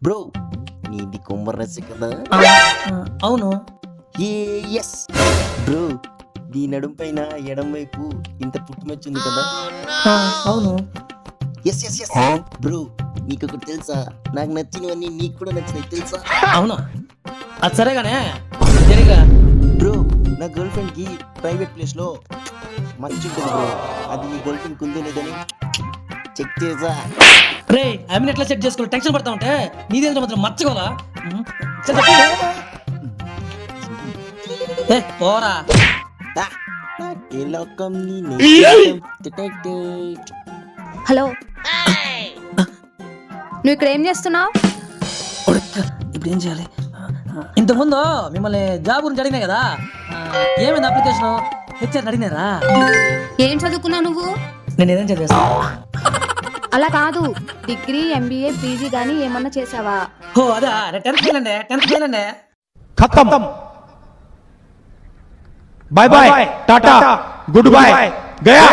Bro నీది కుమ్మరసి కదా? అవును. ఎస్ బ్రో, దీని నడుం పైన ఎడం వైపు ఇంత పుట్టుమచ్చింది కదా? అవును. ఎస్ ఎస్ ఎస్ బ్రో, నీకు ఒకటి తెలుసా? నాకు నచ్చినవన్నీ నీకు కూడా నచ్చినాయి తెలుసా? అవును, అది సరేగానే జరిగా. బ్రో, నా గర్ల్ ఫ్రెండ్ కి ప్రైవేట్ ప్లేస్ లో మర్చిపోయింది బ్రో. అది నీ గర్ల్ ఫ్రెండ్ కుందో లేదని చెక్ చేసా. రే ఐ ఎట్లా చెక్ చేసుకోవాలి? టెన్షన్ పడతా ఉంటే నీదేంద్ర మాత్రం మర్చిపోవాలా? పోరా. ఏ లోకం నీ నేస్తం. హలో, నువ్వు ఇక్కడ ఏం చేస్తున్నావు? ఇప్పుడు ఏం చేయాలి? ఇంతకుముందు మిమ్మల్ని జాబ్ గురించి అడిగినా కదా, ఏమైంది అప్లికేషన్? హెచ్ఆర్ అడిగినారా? ఏం చదువుకున్నావు నువ్వు? నేను ఏదైనా చదివేస్తా. అలా కాదు, డిగ్రీ, ఎంబీఏ, పీజీ గానీ ఏమన్నా చేసావా? ఓ అదా, 10th ఫెయిల్ అండి. 10th ఫెయిల్ అండి. खत्म bye bye tata goodbye गया।